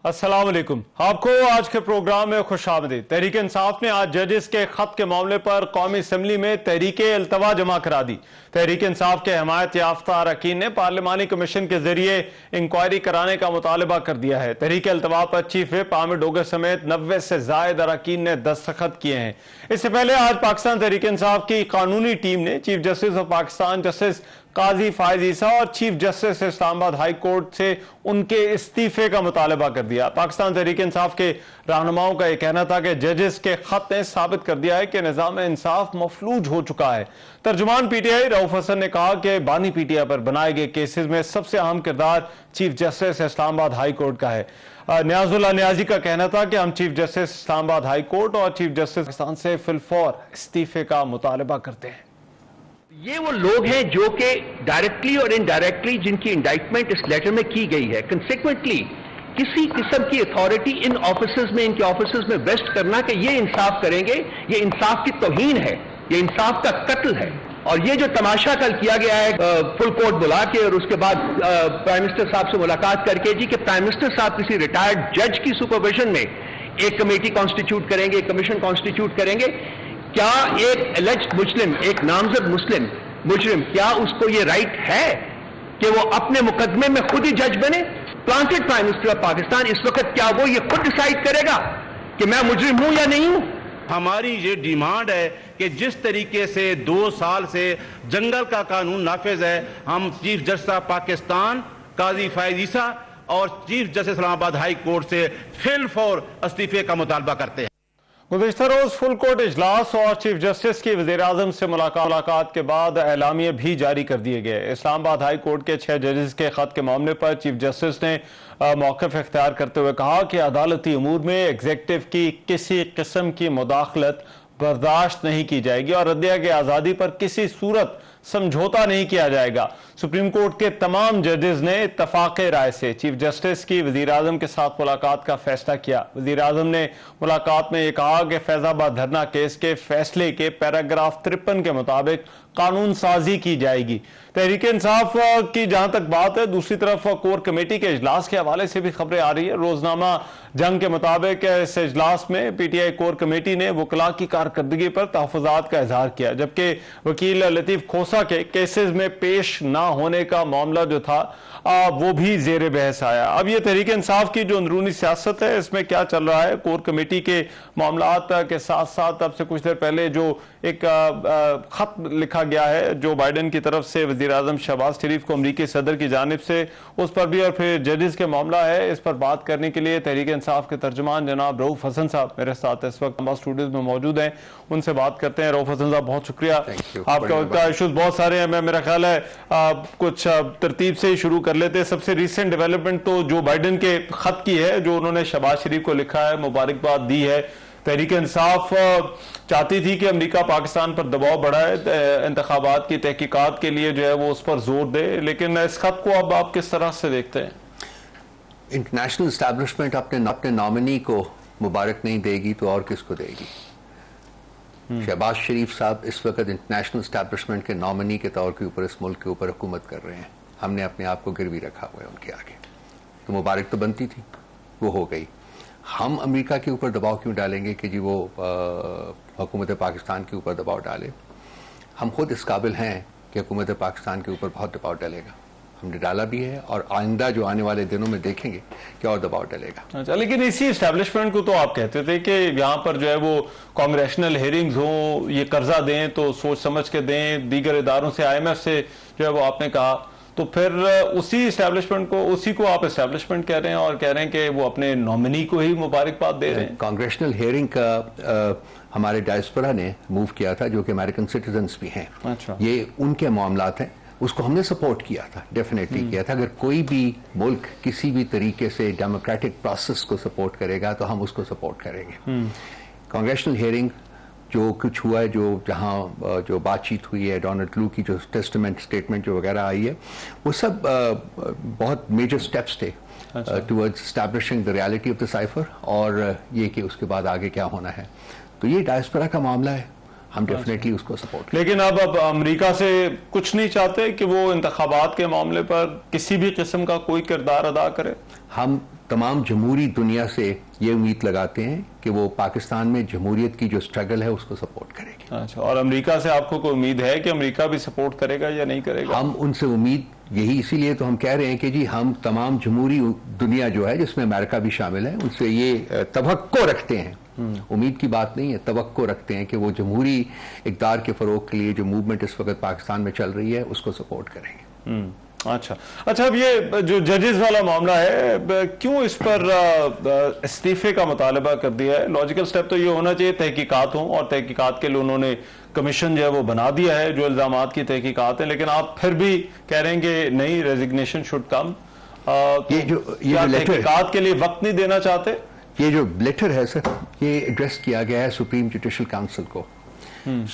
अस्सलाम वालेकुम। आपको आज के प्रोग्राम में खुशामदीद। तहरीक इंसाफ ने आज जजेस के खत के मामले पर कौमी असम्बली में तहरीक अल्तवा जमा करा दी। तहरीक इंसाफ के हमायत याफ्ता अरकान ने पार्लिमानी कमीशन के जरिए इंक्वायरी कराने का मुतालबा कर दिया है। तहरीक अल्तवा पर चीफ व्हिप आमिर डोगर समेत 90 से जायद अरकान ने दस्तखत किए हैं। इससे पहले आज पाकिस्तान तहरीक इंसाफ की कानूनी टीम ने chief justice of Pakistan justice Qazi Faez Isa और chief justice Islamabad high court से उनके इस्तीफे का मुतालबा कर दिया। पाकिस्तान तहरीक इंसाफ के रहनुमाओं का यह कहना था कि जजेस के खत ने साबित कर दिया है कि निजाम इंसाफ मफलूज हो चुका है। तर्जुमान पीटीआई रऊफ हसन ने कहा कि बानी पीटीआई पर बनाए गए केसेस में सबसे अहम किरदार chief justice Islamabad high court का है। न्याजुल्लाह न्याजी का कहना था कि हम chief justice Islamabad high court और चीफ जस्टिस पाकिस्तान से फिलफौर इस्तीफे का मुतालबा करते हैं। ये वो लोग हैं जो कि डायरेक्टली और इनडायरेक्टली जिनकी इंडाइटमेंट इस लेटर में की गई है, कंसिक्वेंटली किसी किस्म की अथॉरिटी इन ऑफिसर्स में, इनके ऑफिसर्स में वेस्ट करना कि ये इंसाफ करेंगे, ये इंसाफ की तौहीन है, ये इंसाफ का कत्ल है। और ये जो तमाशा कल किया गया है फुल कोर्ट बुला के और उसके बाद प्राइम मिनिस्टर साहब से मुलाकात करके जी कि प्राइम मिनिस्टर साहब किसी रिटायर्ड जज की सुपरविजन में एक कमेटी कॉन्स्टिट्यूट करेंगे, एक कमीशन कॉन्स्टिट्यूट करेंगे। क्या एक एलिज्ड मुस्लिम, एक नामजद मुजरिम, क्या उसको ये राइट है कि वो अपने मुकदमे में खुद ही जज बने? Planted prime minister of Pakistan इस वक्त क्या वो ये खुद डिसाइड करेगा कि मैं मुजरिम हूं या नहीं हूं? हमारी ये डिमांड है कि जिस तरीके से 2 साल से जंगल का कानून नाफिज है, हम चीफ जस्टिस ऑफ पाकिस्तान काजी फायज ईसा और chief justice Islamabad high court से फिलफौर इस्तीफे का मुतालबा करते हैं। गुज़िश्ता रोज फुल कोर्ट इजलास और चीफ जस्टिस की वज़ीर आज़म से मुलाकात के बाद एलामिये भी जारी कर दिए गए। इस्लामाबाद हाई कोर्ट के 6 जजेस के खत के मामले पर चीफ जस्टिस ने मौक़िफ़ इख्तियार करते हुए कहा कि अदालती अमूर में एग्जेक्टिव की किसी किस्म की मुदाखलत बर्दाश्त नहीं की जाएगी और रद्दिया की आज़ादी पर किसी सूरत समझौता नहीं किया जाएगा। सुप्रीम कोर्ट के तमाम जजेस ने इत्तफाक़े राय से चीफ जस्टिस की वज़ीर आज़म के साथ मुलाकात का फैसला किया। वज़ीर आज़म ने मुलाकात में यह कहा कि फैजाबाद धरना केस के फैसले के पैराग्राफ 53 के मुताबिक कानून साजी की जाएगी। तहरीक इंसाफ की जहां तक बात है, दूसरी तरफ कोर कमेटी के इजलास के हवाले से भी खबरें आ रही है। रोजनामा जंग के मुताबिक इस इजलास में पीटीआई कोर कमेटी ने वकला की कारकर्दगी पर तहफ़्फ़ुज़ात का इजहार किया, जबकि वकील लतीफ़ खोसा के केसेस में पेश ना होने का मामला जो था वो भी जेर बहस आया। अब ये तहरीक इंसाफ की जो अंदरूनी सियासत है, इसमें क्या चल रहा है, कोर कमेटी के मामलात के साथ साथ अब से कुछ देर पहले जो एक खत लिखा गया है जो बाइडन की तरफ से वज़ीर आज़म शहबाज शरीफ को अमरीकी सदर की जानिब से, उस पर भी, और फिर जजेस के मामला है, इस पर बात करने के लिए तहरीक इंसाफ के तर्जुमान जनाब रऊफ हसन साहब मेरे साथ इस वक्त हमारे स्टूडियो में मौजूद हैं। उनसे बात करते हैं। रऊफ हसन साहब, बहुत शुक्रिया। आपका इशूज बहुत सारे हैं, मैं मेरा ख्याल है कुछ तरतीब से ही शुरू कर लेते हैं। सबसे रिसेंट डेवलपमेंट तो जो बाइडन के खत की है, जो उन्होंने शहबाज शरीफ को लिखा है, मुबारकबाद दी है। तहरीक इंसाफ चाहती थी कि अमेरिका पाकिस्तान पर दबाव बढ़ाए, इंतखाबात की तहकीकात के लिए जो है वो उस पर जोर दे, लेकिन इस खत को अब आप किस तरह से देखते हैं? इंटरनेशनल एस्टैब्लिशमेंट अपने नॉमिनी को मुबारक नहीं देगी तो और किसको देगी? शहबाज शरीफ साहब इस वक्त इंटरनेशनल एस्टैब्लिशमेंट के नॉमिनी के तौर के ऊपर इस मुल्क के ऊपर हुकूमत कर रहे हैं। हमने अपने आप को गिरवी रखा हुआ है उनके आगे, तो मुबारक तो बनती थी, वो हो गई। हम अमेरिका के ऊपर दबाव क्यों डालेंगे कि जी वो हुकूमत पाकिस्तान के ऊपर दबाव डाले? हम खुद इस काबिल हैं कि हुकूमत पाकिस्तान के ऊपर बहुत दबाव डालेगा, हमने डाला भी है और आइंदा जो आने वाले दिनों में देखेंगे कि और दबाव डालेगा। अच्छा, लेकिन इसी एस्टैब्लिशमेंट को तो आप कहते थे कि यहाँ पर जो है वो कांग्रेशनल हेयरिंग्स हो, ये कर्जा दें तो सोच समझ के दें, दीगर इदारों से, IMF से जो है वो आपने कहा, तो फिर उसी एस्टैब्लिशमेंट को, उसी को आप एस्टैब्लिशमेंट कह रहे हैं और कह रहे हैं कि वो अपने नॉमिनी को ही मुबारकबाद दे रहे हैं। कांग्रेशनल हेयरिंग का हमारे डायस्पोरा ने मूव किया था, जो कि अमेरिकन सिटीजन्स भी हैं। अच्छा, ये उनके मामलात हैं, उसको हमने सपोर्ट किया था, डेफिनेटली किया था। अगर कोई भी मुल्क किसी भी तरीके से डेमोक्रेटिक प्रोसेस को सपोर्ट करेगा तो हम उसको सपोर्ट करेंगे। कांग्रेशनल हेयरिंग जो कुछ हुआ है, जो जहाँ जो बातचीत हुई है, डोनाल्ड लू की जो टेस्टामेंट स्टेटमेंट जो वगैरह आई है, वो सब बहुत मेजर स्टेप्स थे towards establishing the reality of the cipher, और ये कि उसके बाद आगे क्या होना है। तो ये डायस्पोरा का मामला है, हम डेफिनेटली उसको सपोर्ट। लेकिन अब अमेरिका से कुछ नहीं चाहते कि वो इंतखाबात के मामले पर किसी भी किस्म का कोई किरदार अदा करे? हम तमाम जमहूरी दुनिया से ये उम्मीद लगाते हैं कि वो पाकिस्तान में जमहूरियत की जो स्ट्रगल है उसको सपोर्ट करेगी। अच्छा, और अमेरिका से आपको कोई उम्मीद है कि अमेरिका भी सपोर्ट करेगा या नहीं करेगा? हम उनसे उम्मीद यही इसीलिए तो हम कह रहे हैं कि जी हम तमाम जमहूरी दुनिया जो है जिसमें अमेरिका भी शामिल है उनसे ये तवक्को रखते हैं, उम्मीद की बात नहीं है, तवक्को रखते हैं कि वो जमहूरी इक़्तिदार के फ़रोग़ के लिए जो मूवमेंट इस वक्त पाकिस्तान में चल रही है उसको सपोर्ट करेंगे। अच्छा, अब ये जो जजेस वाला मामला है, क्यों इस पर इस्तीफे का मुतालबा कर दिया है? लॉजिकल स्टेप तो ये होना चाहिए तहकीकात हो, और तहकीकात के लिए उन्होंने कमीशन जो है वो बना दिया है जो इल्जामात की तहकीकात है, लेकिन आप फिर भी कह रहे हैं कि नहीं, रेजिग्नेशन शुड कम। ये जो तहकीकात के लिए वक्त नहीं देना चाहते? ये जो लेटर है सर, ये एड्रेस किया गया है सुप्रीम जुडिशल काउंसिल को।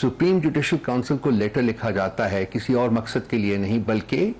सुप्रीम जुडिशल काउंसिल को लेटर लिखा जाता है किसी और मकसद के लिए नहीं, बल्कि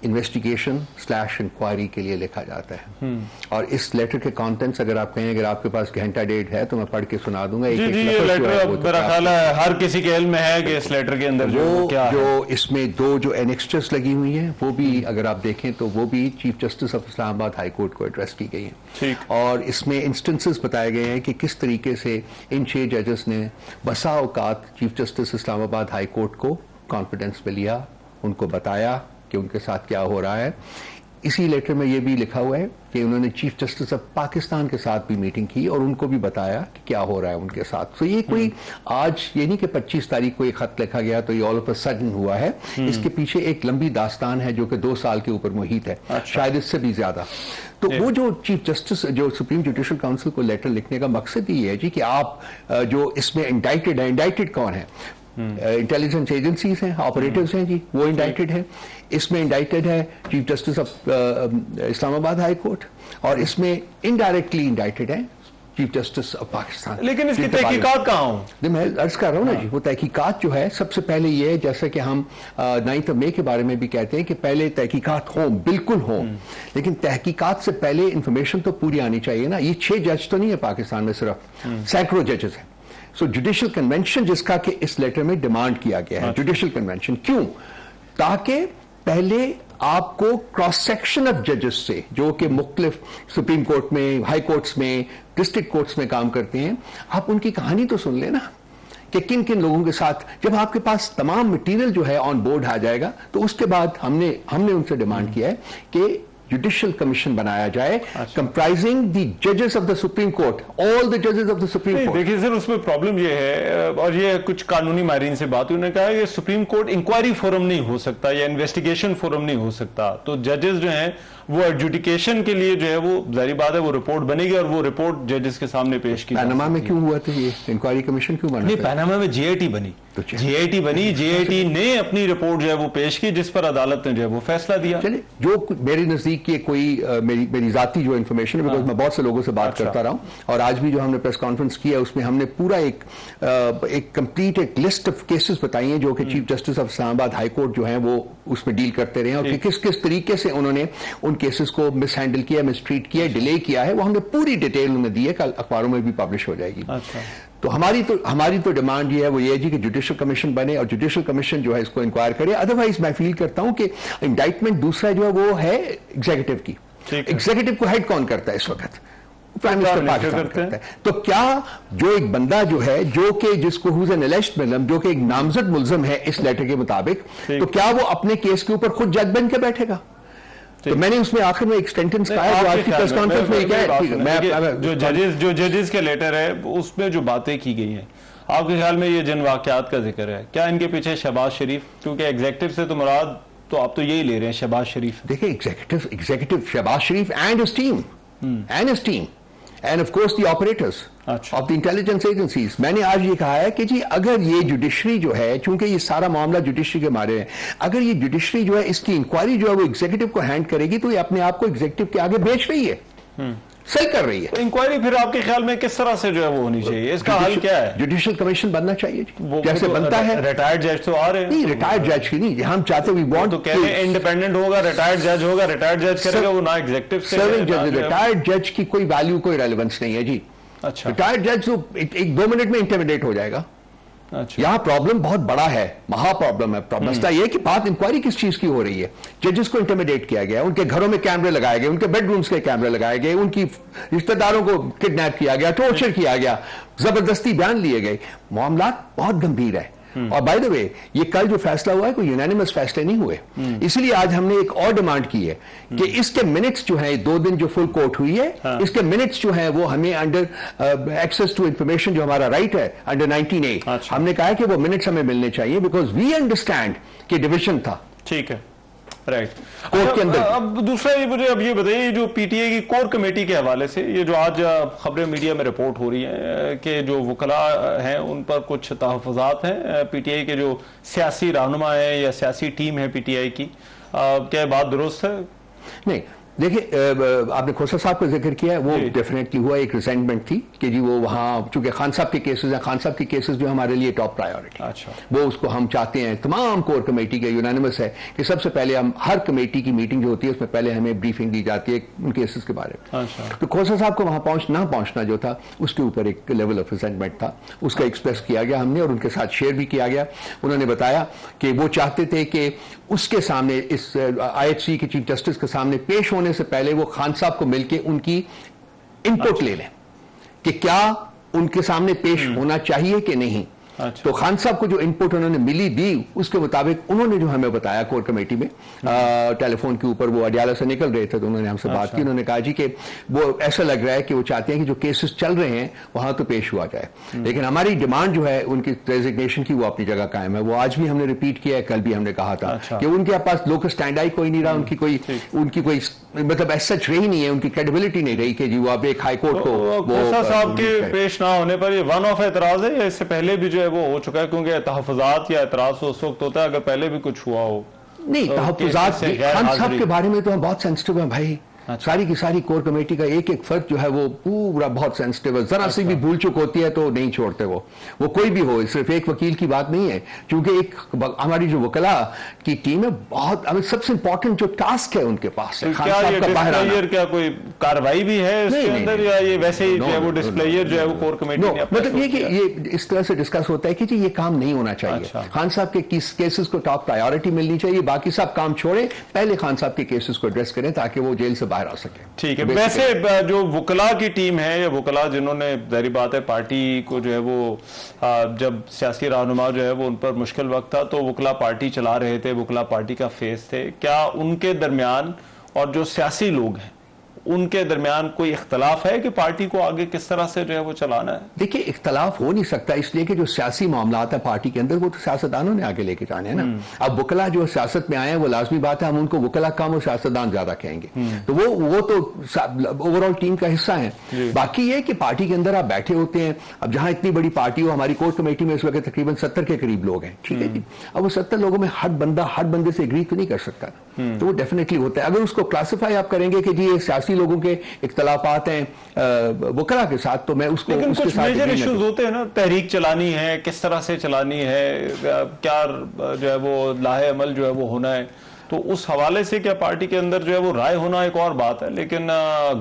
इन्वेस्टिगेशन/इंक्वायरी के लिए लिखा जाता है। और इस लेटर के कंटेंट्स अगर आप कहें, अगर आपके पास घंटा डेढ़ है तो मैं पढ़ के सुना दूंगा। जी, ये लेटर मेरा ख्याल है हर किसी के इल्म में है कि इस लेटर के अंदर जो क्या जो इसमें दो जो एनेक्स्चर्स लगी हुई हैं वो भी अगर आप देखें तो वो भी chief justice of Islamabad high court को एड्रेस की गई है। और इसमें इंस्टेंसेस बताए गए हैं कि किस तरीके से इन 6 जजेस ने बसा औकात chief justice Islamabad high court को कॉन्फिडेंस में लिया, उनको बताया कि उनके साथ क्या हो रहा है। इसी लेटर में यह भी लिखा हुआ है कि उन्होंने चीफ जस्टिस ऑफ पाकिस्तान के साथ भी मीटिंग की और उनको भी बताया कि क्या हो रहा है उनके साथ। तो ये कोई आज ये नहीं कि 25 तारीख को एक खत लिखा गया तो ये ऑल ऑफ अ सडन हुआ है। इसके पीछे एक लंबी दास्तान है जो कि 2 साल के ऊपर मुहित है। अच्छा। शायद इससे भी ज्यादा। तो वो जो चीफ जस्टिस जो सुप्रीम जुडिशल काउंसिल को लेटर लिखने का मकसद ही है जी कि आप जो इसमें इंडाइटेड है, इंडाइटेड कौन है? इंटेलिजेंस एजेंसीज हैं, ऑपरेटिव्स हैं जी, वो इंडाइटेड है। इसमें इंडाइटेड है chief justice of Islamabad high court, और इसमें इनडायरेक्टली इंडाइटेड है चीफ जस्टिस ऑफ पाकिस्तान। लेकिन इसकी तहकीकात कहाँ हो? मैं अर्ज कर रहा हूँ ना जी, वो तहकीकात जो है सबसे पहले ये है, जैसा कि हम 9 मई के बारे में भी कहते हैं कि पहले तहकीकात हो, बिल्कुल हो, लेकिन तहकीकात से पहले इंफॉर्मेशन तो पूरी आनी चाहिए ना। ये 6 जज तो नहीं है पाकिस्तान में, सिर्फ सैकड़ों जजेस हैं। सो जुडिशल कन्वेंशन जिसका कि इस लेटर में डिमांड किया गया है, जुडिशल कन्वेंशन क्यों? ताकि पहले आपको क्रॉस सेक्शन ऑफ जजेस से जो कि मुख्तलिफ सुप्रीम कोर्ट में, हाई कोर्ट्स में, डिस्ट्रिक्ट कोर्ट्स में काम करते हैं, आप उनकी कहानी तो सुन लेना कि किन किन लोगों के साथ। जब आपके पास तमाम मटेरियल जो है ऑन बोर्ड आ जाएगा तो उसके बाद हमने उनसे डिमांड किया है कि जुडिशियल कमीशन बनाया जाए कंप्राइजिंग द जजेस of the supreme court, all the जजेस ऑफ द सुप्रीम कोर्ट। देखिए सर, उसमें प्रॉब्लम ये है, और ये कुछ कानूनी माहिरीन से बात हुई, उन्होंने कहा ये सुप्रीम कोर्ट इंक्वायरी फोरम नहीं हो सकता या इन्वेस्टिगेशन फोरम नहीं हो सकता। तो जजेस जो हैं वो एडजुडिकेशन के लिए जो है वो जारी बात है वो रिपोर्ट बनेगी और वो रिपोर्ट जजेस के सामने पेश की। पनामा में क्यों हुआ था ये इंक्वायरी कमीशन, क्यों बना? नहीं, पनामा में जीआईटी बनी, जीआईटी बनी, जीआईटी ने अपनी रिपोर्ट जो है वो पेश की जिस पर अदालत ने जो है वो फैसला दिया। चलिए, जो मेरे नजदीक की कोई मेरी जाती जो इन्फॉर्मेशन है, बिकॉज मैं बहुत से लोगों से बात करता रहा हूं, और आज भी जो हमने प्रेस कॉन्फ्रेंस किया उसमें हमने पूरा एक कंप्लीट एक लिस्ट ऑफ केसेस बताई हैं जो कि chief justice of Islamabad high court जो है वो उसमें डील करते रहे हैं, और किस किस तरीके से उन्होंने उन केसेस को मिस हैंडल किया, मिसट्रीट किया, डिले किया है, वो हमने पूरी डिटेल उन्हें दी है, कल अखबारों में भी पब्लिश हो जाएगी। तो हमारी तो डिमांड ये है, वो ये है जी कि जुडिशियल कमीशन बने और जुडिशियल कमीशन जो है इसको इंक्वायर करे। अदरवाइज मैं फील करता हूं कि इंडाइटमेंट दूसरा जो है वो है एग्जीक्यूटिव की। एग्जीक्यूटिव को हेड कौन करता है इस वक्त? प्राइम मिनिस्टर पाकिस्तान करता है। तो क्या जो एक बंदा जो है जो कि जिसको हुज एन एलिज्ड मुल्ज़िम, जो कि एक नामजद मुल्ज़िम है इस लेटर के मुताबिक, तो क्या वो अपने केस के ऊपर खुद जज बन के बैठेगा? तो मैंने उसमें आखिर में एक सेंटेंस कहा है जो आज की प्रेस कॉन्फ्रेंस में क्या है, जो जजेस के लेटर है उसमें जो बातें की गई हैं, आपके ख्याल में ये जिन वाकयात का जिक्र है, क्या इनके पीछे शहबाज शरीफ, क्योंकि एग्जीक्यूटिव से तो मुराद तो आप तो यही ले रहे हैं शहबाज शरीफ। देखिए, executive Shahbaz Sharif and his team and of course the operators of the intelligence agencies. मैंने आज ये कहा है कि जी अगर ये जुडिशरी जो है, चूंकि ये सारा मामला जुडिशरी के मारे है, अगर ये जुडिशरी जो है इसकी इंक्वायरी जो है वो एग्जीक्यूटिव को हैंड करेगी तो ये अपने आप को एग्जीक्यूटिव के आगे बेच रही है, सेल कर रही है। तो इंक्वायरी फिर आपके ख्याल में किस तरह से जो है वो होनी चाहिए? इसका हल क्या है? जुडिशियल कमीशन बनना चाहिए जी, जैसे बनता है। रिटायर्ड जज तो आ रहे हैं। नहीं, रिटायर्ड जज की नहीं, हम चाहते वी वांट तो कहते हैं इंडिपेंडेंट होगा, रिटायर्ड जज होगा, रिटायर्ड जज करेगा वो ना एग्जीक्यूटिव से। सर्विंग जज, रिटायर्ड जज की कोई वैल्यू, कोई रेलेवेंस नहीं है जी। अच्छा, रिटायर्ड जज तो 1-2 मिनट में इंटिमिडेट हो जाएगा। अच्छा। यहाँ प्रॉब्लम बहुत बड़ा है, महा प्रॉब्लम है। मसला यह है कि बात इंक्वायरी किस चीज की हो रही है। जजेस को इंटिमिडेट किया गया, उनके घरों में कैमरे लगाए गए, उनके बेडरूम्स के कैमरे लगाए गए, उनकी रिश्तेदारों को किडनैप किया गया, टॉर्चर किया गया, जबरदस्ती बयान लिए गए। मामला बहुत गंभीर है। और बाय द वे, ये कल जो फैसला हुआ है कोई यूनानिमस फैसले नहीं हुए, इसलिए आज हमने एक और डिमांड की है कि इसके मिनट्स जो है, 2 दिन जो फुल कोर्ट हुई है, इसके मिनट्स जो है वो हमें अंडर एक्सेस टू इंफॉर्मेशन जो हमारा राइट है अंडर 19A, अच्छा। हमने कहा है कि वो मिनट्स हमें मिलने चाहिए, बिकॉज वी अंडरस्टैंड कि डिविजन था। ठीक है, राइट। कोर्ट के अंदर अब दूसरा ये मुझे अब ये बताइए, जो पीटीआई की कोर कमेटी के हवाले से ये जो आज खबरें मीडिया में रिपोर्ट हो रही हैं कि जो वकला हैं उन पर कुछ तहफ़्फ़ुज़ात हैं, पीटीआई के जो सियासी रहनुमा हैं या सियासी टीम है पीटीआई की, क्या बात दुरुस्त है? नहीं, देखिए, आपने खोसा साहब का जिक्र किया है, वो डेफिनेटली हुआ, एक रिसेंटमेंट थी कि जी वो वहाँ, चूंकि खान साहब के केसेस हैं, खान साहब के केसेस जो हमारे लिए टॉप प्रायोरिटी, अच्छा, वो उसको हम चाहते हैं, तमाम कोर कमेटी के यूनानिमस है कि सबसे पहले हम हर कमेटी की मीटिंग जो होती है उसमें पहले हमें ब्रीफिंग दी जाती है उन केसेस के बारे में। अच्छा। तो खोसा साहब को वहाँ पहुंचना जो था उसके ऊपर एक लेवल ऑफ रिसेंटमेंट था, उसका एक्सप्रेस किया गया हमने और उनके साथ शेयर भी किया गया। उन्होंने बताया कि वो चाहते थे कि उसके सामने, इस IHC के चीफ जस्टिस के सामने पेश होने से पहले वो खान साहब को मिलके उनकी इनपुट ले लें कि क्या उनके सामने पेश होना चाहिए कि नहीं। अच्छा। तो खान साहब को जो इनपुट उन्होंने मिली दी, उसके मुताबिक उन्होंने जो हमें बताया कोर कमेटी में, टेलीफोन के ऊपर, वो अडियाला से निकल रहे थे तो उन्होंने हमसे बात की। उन्होंने कहा जी कि वो ऐसा लग रहा है कि वो चाहते हैं कि जो केसेस चल रहे हैं वहां तो पेश हुआ जाए, लेकिन हमारी डिमांड जो है उनकी रेजिग्नेशन की, वो अपनी जगह कायम है। वो आज भी हमने रिपीट किया है, कल भी हमने कहा था कि उनके पास लोकल स्टैंड आई कोई नहीं रहा, उनकी कोई मतलब ऐसा सच रही नहीं है, उनकी क्रेडिबिलिटी नहीं रही कि जी वो अब एक हाई कोर्ट को खोसा साहब के पेश ना होने पर ये वन ऑफ एतराज है या इससे पहले भी जो है वो हो चुका है? क्योंकि तहफ़्फ़ुज़ात या एतराज उस वक्त होता है अगर पहले भी कुछ हुआ हो। नहीं, तहफ़्फ़ुज़ात खान साहब के बारे में तो हम बहुत सेंसिटिव हैं भाई। अच्छा। सारी की सारी कोर कमेटी का एक एक फर्द जो है वो पूरा बहुत सेंसिटिव है, जरा सी भी भूल चूक होती है तो नहीं छोड़ते वो कोई भी हो, सिर्फ एक वकील की बात नहीं है, क्योंकि एक हमारी जो वकला की टीम है, बहुत सबसे इंपॉर्टेंट जो टास्क है उनके पास है, क्या ये डिस्प्लेयर, क्या कोई कार्रवाई भी है इसके अंदर या ये वैसे ही जो है वो डिस्प्लेयर जो है वो कोर कमेटी ने मतलब ये कि ये इस तरह से डिस्कस होता है कि जी ये काम नहीं होना चाहिए। खान साहब के केसेस को टॉप प्रायोरिटी मिलनी चाहिए, बाकी सब काम छोड़े, पहले खान साहब के केसेस को एड्रेस करें ताकि वो जेल से बाहर आ सके। ठीक है। वैसे जो वकला की टीम है, या वकला जिन्होंने, जाहिर बात है पार्टी को जो है वो जब सियासी रहनुमा जो है वो उन पर मुश्किल वक्त था तो वकला पार्टी चला रहे थे, वकला पार्टी का फेस थे, क्या उनके दरमियान और जो सियासी लोग हैं उनके दरमियान कोई इख्तलाफ है कि पार्टी को आगे किस तरह से जो है वो चलाना है? देखिए, इख्तलाफ हो नहीं सकता, इसलिए कि जो सियासी मामला है पार्टी के अंदर वो तो सियासतदानों ने आगे लेके जाने हैं ना। अब वकला जो सियासत में आए हैं वो लाजमी बात है, हम उनको वकला कम और सियासतदान ज्यादा कहेंगे, तो वो तो ओवरऑल टीम का हिस्सा है। बाकी ये कि पार्टी के अंदर आप बैठे होते हैं, अब जहां इतनी बड़ी पार्टी हो, हमारी कोर कमेटी में इस वक्त तकरीबन 70 के करीब लोग हैं, ठीक है जी। अब वो 70 लोगों में हर बंदे से एग्री तो नहीं कर सकता, तो वो डेफिनेटली होता है। अगर उसको क्लासिफाई आप करेंगे कि जी ये सियासी लोगों के इख्तलाफात हैं वकला के साथ, तो मैं उसको, लेकिन कुछ मेजर इश्यूज होते हैं ना, तहरीक चलानी है, किस तरह से चलानी है, क्या जो है वो लाहे अमल जो है वो होना है, तो उस हवाले से क्या पार्टी के अंदर जो है वो राय होना एक और बात है, लेकिन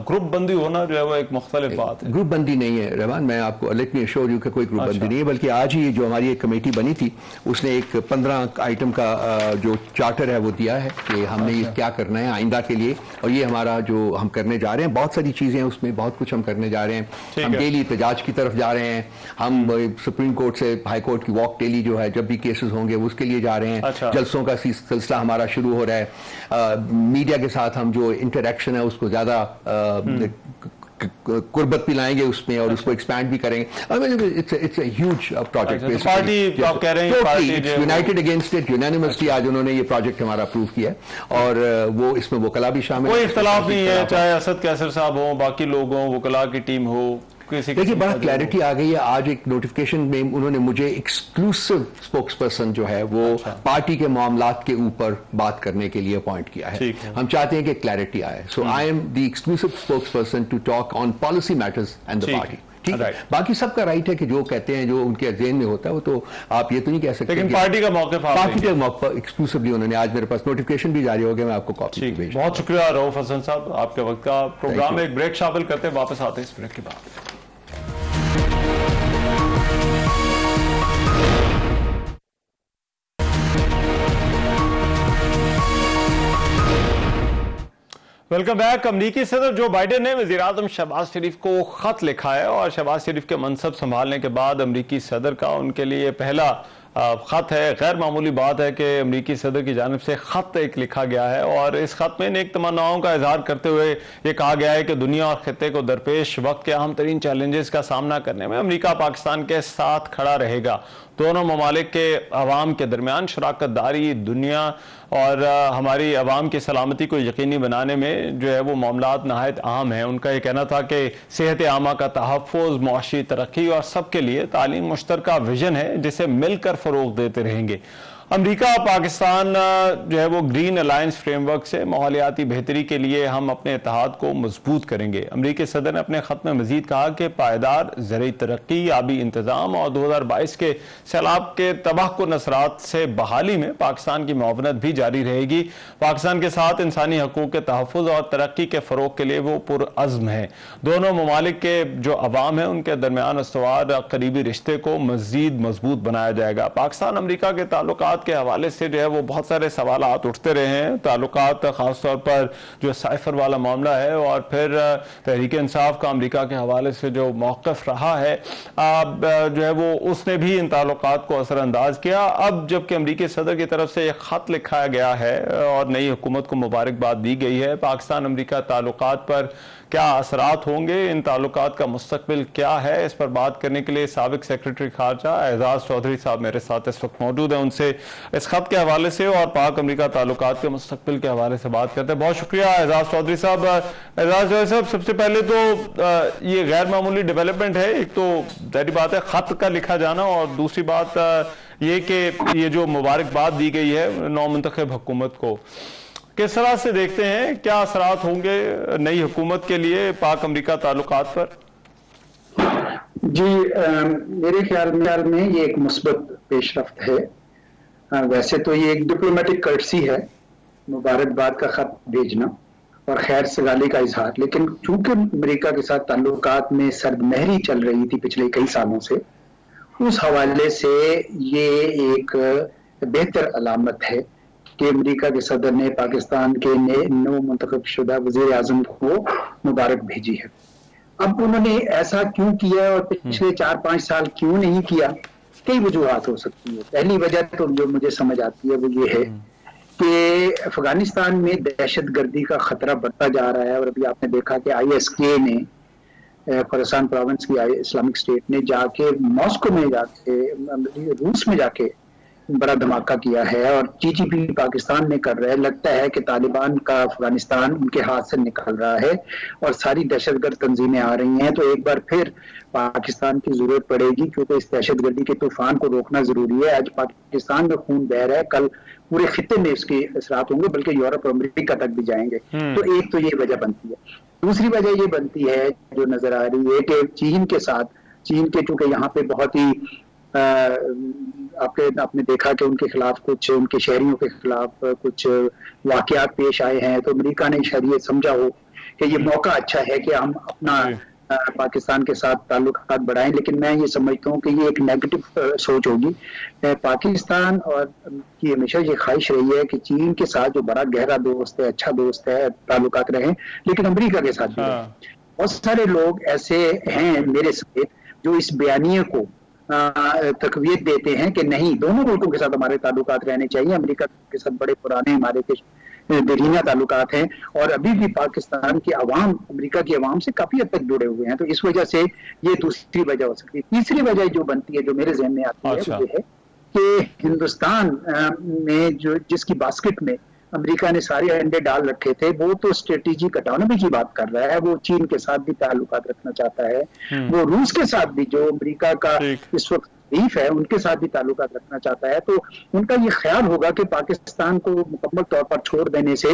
ग्रुप बंदी होना जो है वो एक मुख्तलिफ बात है। ग्रुप बंदी नहीं है रहमान, मैं आपको लेट मी अश्योर यू कि कोई ग्रुप बंदी नहीं है, बल्कि आज ही जो हमारी एक कमेटी बनी थी उसने एक 15 आइटम का जो चार्टर है वो दिया है कि हमने ये क्या करना है आइंदा के लिए, और ये हमारा जो हम करने जा रहे हैं, बहुत सारी चीजें हैं उसमें, बहुत कुछ हम करने जा रहे हैं। हम डेली एहतजाज की तरफ जा रहे हैं, हम सुप्रीम कोर्ट से हाई कोर्ट की वॉक डेली जो है जब भी केसेस होंगे उसके लिए जा रहे हैं। जलसों का सिलसिला हमारा शुरू हो रहा है, मीडिया के साथ हम जो इंटरेक्शन है उसको ज्यादा कुर्बत भी लाएंगे उसमें और उसको एक्सपैंड भी करेंगे। It's a huge project. Party आप कह रहे हैं यूनाइटेड अगेंस्ट इट, यूनानिमसली आज उन्होंने ये प्रोजेक्ट हमारा अप्रूव किया है और वो इसमें वकला भी शामिल, कोई इख्तलाफ नहीं है, चाहे असद कैसर साहब हो, बाकी लोग हों, वकला की टीम हो। देखिए, बड़ा क्लैरिटी आ गई है। आज एक नोटिफिकेशन में उन्होंने मुझे एक्सक्लूसिव स्पोक्स पर्सन जो है वो पार्टी के मामलात के ऊपर बात करने के लिए अपॉइंट किया है। हम चाहते हैं कि क्लैरिटी आए, so I am the exclusive spokesperson to talk on policy matters and the party. ठीक है, बाकी सबका राइट है कि जो कहते हैं, जो उनके जेन में होता है वो तो आप ये तो नहीं कह सकते, लेकिन पार्टी का मौके, पार्टी के मौके पर एक्सक्लूसिवली उन्होंने आज मेरे पास नोटिफिकेशन भी जारी हो गया, मैं आपको कॉपी भेज। बहुत शुक्रिया रऊफ हसन साहब, आपके वक्त का प्रोग्राम में एक ब्रेक शामिल करते हैं, वापस आते हैं इस ब्रेक के बाद। Welcome back. अमरीकी सदर जो बाइडेन ने वज़ीर आज़म शहबाज शरीफ को खत लिखा है और शहबाज शरीफ के मनसब संभालने के बाद अमरीकी सदर का उनके लिए पहला खत है। गैर मामूली बात है कि अमरीकी सदर की जानिब से खत एक लिखा गया है और इस खत में नेक तमन्नाओं का इजहार करते हुए ये कहा गया है कि दुनिया और खित्ते को दरपेश वक्त के अहम तरीन चैलेंजेस का सामना करने में अमरीका पाकिस्तान के साथ खड़ा रहेगा। दोनों ममालिक के अवाम के दरमियान शराकत दारी दुनिया और हमारी अवाम की सलामती को यकीनी बनाने में जो है वो मामलात नहायत अहम है। उनका ये कहना था कि सेहत आमा का तहफ़्फ़ुज़, मुआशी तरक्की और सबके लिए तालीम मुश्तरका विजन है जिसे मिलकर फ़रोग़ देते रहेंगे। अमरीका पाकिस्तान जो है वो ग्रीन अलायंस फ्रेमवर्क से माहौलियाती बेहतरी के लिए हम अपने इत्तेहाद को मजबूत करेंगे। अमरीकी सदर ने अपने खत में मजीद कहा कि पायदार ज़रूरी तरक्की, आबी इंतज़ाम और 2022 के सैलाब के तबाहकुन असरात से बहाली में पाकिस्तान की मुआवनत भी जारी रहेगी। पाकिस्तान के साथ इंसानी हकूक़ के तहफ़्फ़ुज़ और तरक्की के फ़रोग़ के लिए वो पुरअज़्म है। दोनों ममालिक के जो अवाम है उनके दरमियान अस्तवार करीबी रिश्ते को मज़ीद मजबूत बनाया जाएगा। पाकिस्तान अमरीका के ताल्लुकात के हवाले से जो है वो बहुत सारे सवालात उठते रहे हैं। ताल्लुकात खासतौर पर जो साइफर वाला मामला है और फिर तहरीक इंसाफ का अमरीका के हवाले से जो मौक़िफ़ रहा है जो है वो उसने भी इन ताल्लुकात को असरअंदाज किया। अब जबकि अमरीकी सदर की तरफ से एक ख़त लिखा गया है और नई हुकूमत को मुबारकबाद दी गई है, पाकिस्तान अमरीका ताल्लुकात पर क्या असरात होंगे, इन ताल्लुकात का मुस्तकबिल क्या है, इस पर बात करने के लिए साबिक सेक्रेटरी खारजा एजाज चौधरी साहब मेरे साथ इस वक्त मौजूद हैं। उनसे इस खत के हवाले से और पाक अमरीका ताल्लुकात के मुस्तकबिल के हवाले से बात करते हैं। बहुत शुक्रिया एजाज चौधरी साहब। एजाज चौधरी साहब, सबसे पहले तो ये गैर मामूली डेवलपमेंट है। एक तो जाहिर बात है खत का लिखा जाना और दूसरी बात ये कि ये जो मुबारकबाद दी गई है नौमुंतखब हुकूमत को, किस तरह से देखते हैं, क्या असरात होंगे नई हुकूमत के लिए पाक अमरीका ताल्लुकात पर? जी, मेरे ख्याल में ये एक मुस्बत पेशरफ्त है। वैसे तो ये एक डिप्लोमेटिक कर्टसी है, मुबारकबाद का खत भेजना और खैर सगाली का इजहार, लेकिन चूंकि अमरीका के साथ ताल्लुकात में सर्दमहरी चल रही थी पिछले कई सालों से, उस हवाले से ये एक बेहतर अलामत है कि अमरीका के सदर ने पाकिस्तान के नौ मुंतखब शुदा वज़ीर आज़म को मुबारक भेजी है। अब उन्होंने ऐसा क्यों किया और पिछले 4-5 साल क्यों नहीं किया, कई वजूहात हो सकती है। पहली वजह तो जो मुझे समझ आती है वो ये है कि अफगानिस्तान में दहशतगर्दी का खतरा बढ़ता जा रहा है और अभी आपने देखा कि ISK ने खुरासान प्रोविंस की इस्लामिक स्टेट ने जाके मॉस्को में जाके रूस में जाके बड़ा धमाका किया है और TTP पाकिस्तान में कर रहा है। लगता है कि तालिबान का अफगानिस्तान उनके हाथ से निकल रहा है और सारी दहशतगर्द तंजीमें आ रही हैं। तो एक बार फिर पाकिस्तान की जरूरत पड़ेगी, क्योंकि इस दहशतगर्दी के तूफान को रोकना जरूरी है। आज पाकिस्तान में खून बह रहा है, कल पूरे खित्ते में इसके असरात होंगे, बल्कि यूरोप और अमेरिका तक भी जाएंगे। तो एक तो ये वजह बनती है। दूसरी वजह ये बनती है जो नजर आ रही है कि चीन के चूंकि यहाँ पे बहुत ही आपने देखा कि उनके खिलाफ उनके शहरियों के खिलाफ कुछ वाकयात पेश आए हैं, तो अमेरिका ने शायद ये समझा हो कि ये मौका अच्छा है कि हम अपना पाकिस्तान के साथ ताल्लुकात बढ़ाएं। लेकिन मैं ये समझता हूँ कि ये एक नेगेटिव सोच होगी। पाकिस्तान और की हमेशा ये ख्वाहिश रही है कि चीन के साथ जो बड़ा गहरा दोस्त है, अच्छा दोस्त है, ताल्लुकात रहें, लेकिन अमेरिका के साथ भी बहुत सारे लोग ऐसे हैं मेरे समेत जो इस बयानिए को तकवीत देते हैं कि नहीं, दोनों मुल्कों के साथ हमारे ताल्लुकात रहने चाहिए। अमेरिका के साथ बड़े पुराने हमारे देरीना ताल्लुकात हैं और अभी भी पाकिस्तान की अवाम अमेरिका की अवाम से काफी हद तक जुड़े हुए हैं। तो इस वजह से ये दूसरी वजह हो सकती है। तीसरी वजह जो बनती है, जो मेरे ज़हन में आती है, वो ये है कि हिंदुस्तान में जो जिसकी बास्केट में अमेरिका ने सारे अंडे डाल रखे थे, वो तो स्ट्रेटेजिक ऑटोनॉमी की बात कर रहा है। वो चीन के साथ भी ताल्लुकात रखना चाहता है, वो रूस के साथ भी, जो अमेरिका का इस वक्त हरीफ है, उनके साथ भी ताल्लुकात रखना चाहता है। तो उनका ये ख्याल होगा कि पाकिस्तान को मुकम्मल तौर पर छोड़ देने से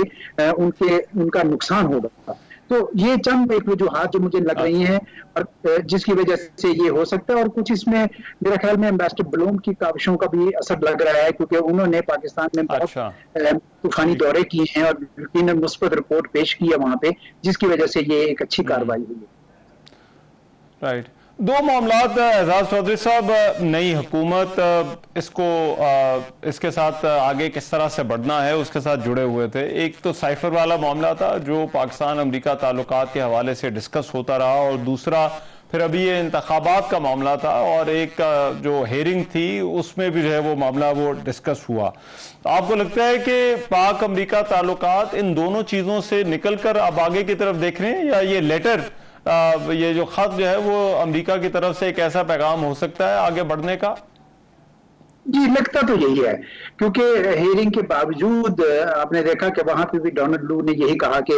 उनका नुकसान होगा। तो ये चंद एक वजूहात जो मुझे लग रही हैं और जिसकी वजह से ये हो सकता है। और कुछ इसमें मेरे ख्याल में एम्बेसडर ब्लूम की काविशों का भी असर लग रहा है, क्योंकि उन्होंने पाकिस्तान में बहुत तूफानी दौरे किए हैं और यकीनन मुस्बत रिपोर्ट पेश की है वहां पे, जिसकी वजह से ये एक अच्छी कार्रवाई हुई है। राइट। दो मामलात एजाज चौधरी साहब, नई हुकूमत इसके साथ आगे किस तरह से बढ़ना है उसके साथ जुड़े हुए थे। एक तो साइफर वाला मामला था जो पाकिस्तान अमेरिका ताल्लुकात के हवाले से डिस्कस होता रहा, और दूसरा फिर अभी ये इंतखाबात का मामला था, और एक जो हेयरिंग थी उसमें भी जो है वो मामला वो डिस्कस हुआ। आपको लगता है कि पाक अमेरिका ताल्लुकात इन दोनों चीज़ों से निकल कर अब आगे की तरफ देख रहे हैं, या ये लेटर ये जो खत जो है वो अमेरिका की तरफ से एक ऐसा पैगाम हो सकता है आगे बढ़ने का? जी, लगता तो यही है, क्योंकि हेयरिंग के बावजूद आपने देखा कि वहां पे भी डोनाल्ड लू ने यही कहा कि